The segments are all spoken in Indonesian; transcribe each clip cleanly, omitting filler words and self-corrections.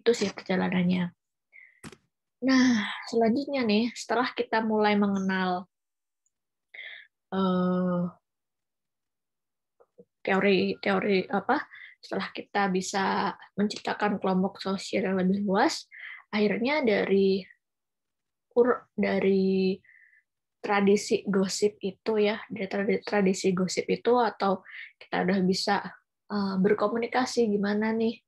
Itu sih perjalanannya. Nah, selanjutnya nih, setelah kita mulai mengenal teori-teori setelah kita bisa menciptakan kelompok sosial yang lebih luas, akhirnya dari tradisi gosip itu ya, dari tradisi gosip itu, atau kita udah bisa berkomunikasi gimana nih,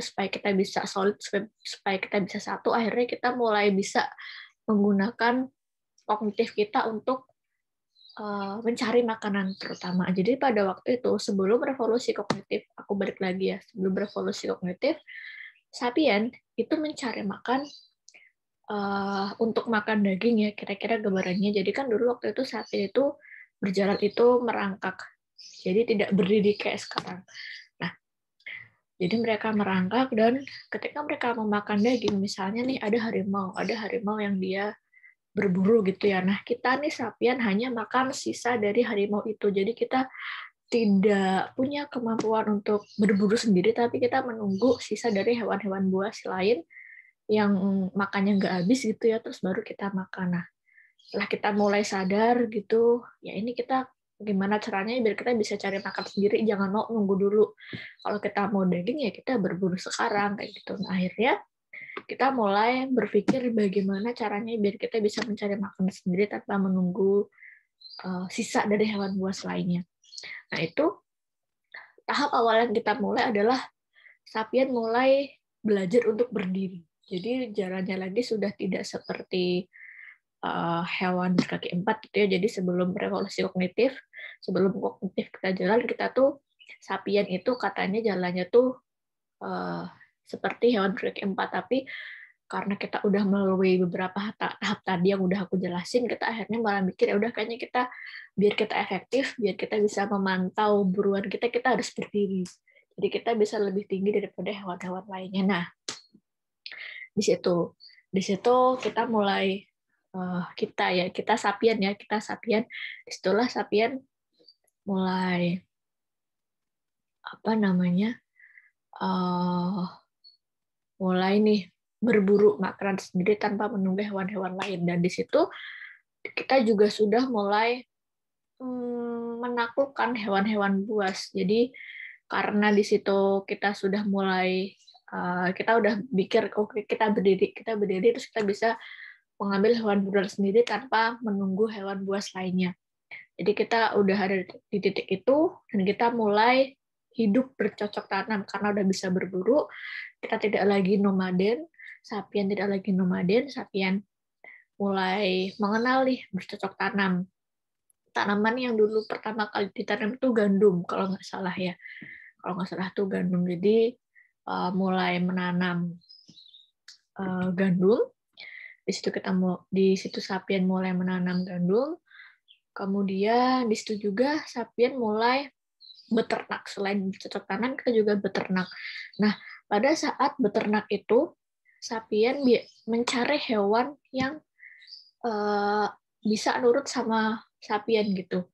supaya kita bisa solid, supaya kita bisa satu, akhirnya kita mulai bisa menggunakan kognitif kita untuk mencari makanan terutama. Jadi pada waktu itu, sebelum revolusi kognitif, aku balik lagi ya, sebelum revolusi kognitif, sapien itu mencari makan untuk makan daging ya, kira-kira gambarannya. Jadi kan dulu waktu itu sapien itu berjalan itu merangkak, jadi tidak berdiri kayak sekarang. Nah, jadi mereka merangkak, dan ketika mereka memakan daging, misalnya nih ada harimau yang dia berburu gitu ya. Nah, kita nih sapien hanya makan sisa dari harimau itu. Jadi kita tidak punya kemampuan untuk berburu sendiri, tapi kita menunggu sisa dari hewan-hewan buas lain yang makannya nggak habis gitu ya, terus baru kita makan. Nah, setelah kita mulai sadar gitu, ya ini kita gimana caranya biar kita bisa cari makan sendiri, jangan mau nunggu dulu. Kalau kita mau daging ya kita berburu sekarang kayak gitu. Nah, akhirnya kita mulai berpikir bagaimana caranya biar kita bisa mencari makan sendiri tanpa menunggu sisa dari hewan buas lainnya. Nah, itu tahap awal yang kita mulai adalah sapien mulai belajar untuk berdiri. Jadi jalannya lagi sudah tidak seperti hewan berkaki empat gitu ya. Jadi sebelum revolusi kognitif, sebelum kognitif kita jalan, kita tuh sapien itu katanya jalannya tuh seperti hewan berkaki empat, tapi karena kita udah melalui beberapa tahap tadi yang udah aku jelasin, kita akhirnya malah mikir ya udah kayaknya kita biar kita efektif, biar kita bisa memantau buruan kita harus berdiri. Jadi kita bisa lebih tinggi daripada hewan-hewan lainnya. Nah, di situ kita mulai kita sapien ya, disitulah sapien mulai mulai nih berburu makanan sendiri tanpa menunggu hewan-hewan lain. Dan di situ kita juga sudah mulai menaklukkan hewan-hewan buas. Jadi karena di situ kita sudah mulai kita udah pikir oke, kita berdiri terus kita bisa mengambil hewan buas sendiri tanpa menunggu hewan buas lainnya. Jadi kita udah ada di titik itu, dan kita mulai hidup bercocok tanam karena udah bisa berburu. Kita tidak lagi nomaden, sapien tidak lagi nomaden, sapien mulai mengenal nih bercocok tanam. Tanaman yang dulu pertama kali ditanam itu gandum, kalau nggak salah ya. Kalau nggak salah tuh gandum. Jadi mulai menanam gandum. Di situ sapien mulai menanam gandum. Kemudian di situ juga sapien mulai beternak. Selain bercocok tanam, kita juga beternak. Nah, pada saat beternak itu, sapien mencari hewan yang bisa nurut sama sapien gitu.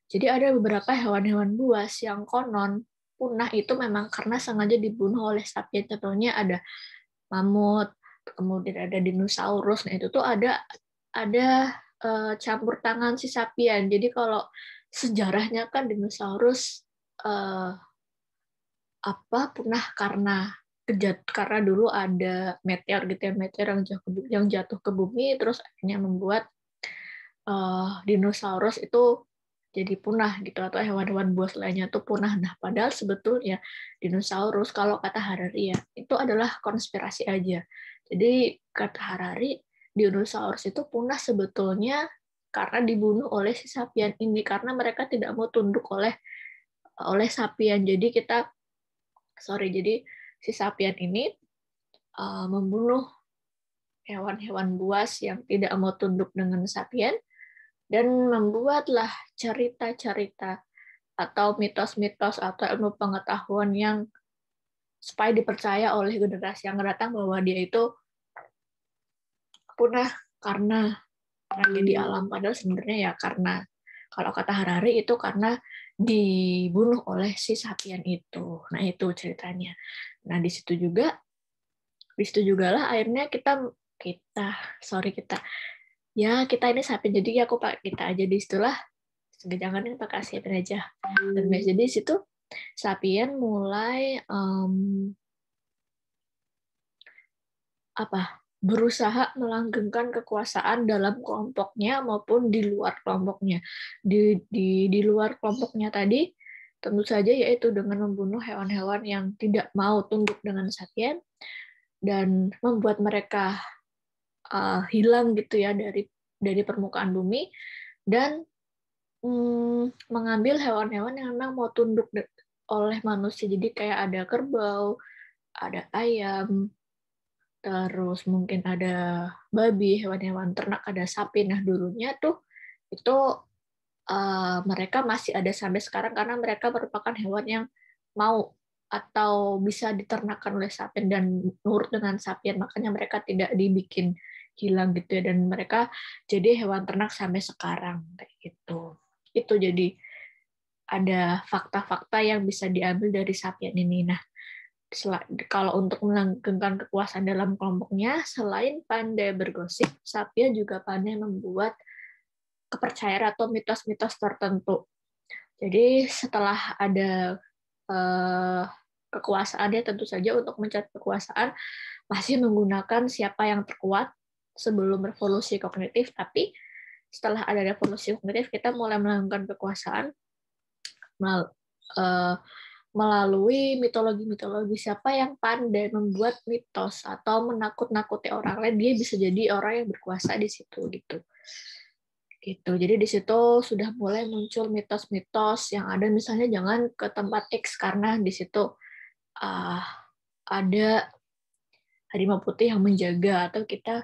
Jadi ada beberapa hewan-hewan buas yang konon punah itu memang karena sengaja dibunuh oleh sapien. Contohnya ada mamut, kemudian ada dinosaurus. Nah, itu tuh ada campur tangan si sapien. Jadi kalau sejarahnya kan dinosaurus punah karena dulu ada meteor gitu ya, meteor yang jatuh ke bumi, terus akhirnya membuat dinosaurus itu jadi punah gitu, atau hewan-hewan buas lainnya tuh punah. Nah, padahal sebetulnya dinosaurus kalau kata Harari ya itu adalah konspirasi aja. Jadi kata Harari, dinosaurus itu punah sebetulnya karena dibunuh oleh si sapien ini, karena mereka tidak mau tunduk oleh sapien. Jadi si sapien ini membunuh hewan-hewan buas yang tidak mau tunduk dengan sapien, dan membuatlah cerita-cerita atau mitos-mitos atau ilmu pengetahuan yang supaya dipercaya oleh generasi yang datang bahwa dia itu punah karena tragedi alam. Padahal sebenarnya ya karena, kalau kata Harari itu karena dibunuh oleh si sapien itu. Nah, itu ceritanya. Nah, di situ juga lah akhirnya kita ini sapien, jadi aku pakai kita aja di situlah, jangan pakai sapien aja. Dan jadi di situ sapien mulai berusaha melanggengkan kekuasaan dalam kelompoknya maupun di luar kelompoknya. Di luar kelompoknya tadi tentu saja yaitu dengan membunuh hewan-hewan yang tidak mau tunduk dengan sapien dan membuat mereka hilang gitu ya dari permukaan bumi, dan mengambil hewan-hewan yang memang mau tunduk oleh manusia. Jadi kayak ada kerbau, ada ayam, terus mungkin ada babi, hewan-hewan ternak, ada sapi. Nah, dulunya tuh itu mereka masih ada sampai sekarang karena mereka merupakan hewan yang mau atau bisa diternakkan oleh sapien dan nurut dengan sapien, makanya mereka tidak dibikin hilang gitu ya, dan mereka jadi hewan ternak sampai sekarang kayak gitu. Itu jadi ada fakta-fakta yang bisa diambil dari sapien ini. Nah, kalau untuk melanggengkan kekuasaan dalam kelompoknya, selain pandai bergosip, sapien juga pandai membuat kepercayaan atau mitos-mitos tertentu. Jadi setelah ada kekuasaan, dia tentu saja untuk mencari kekuasaan masih menggunakan siapa yang terkuat sebelum revolusi kognitif, tapi setelah ada revolusi kognitif kita mulai melanggengkan kekuasaan melalui mitologi-mitologi. Siapa yang pandai membuat mitos atau menakut-nakuti orang lain, dia bisa jadi orang yang berkuasa di situ gitu. Jadi di situ sudah mulai muncul mitos-mitos yang ada, misalnya jangan ke tempat X karena di situ ada harimau putih yang menjaga, atau kita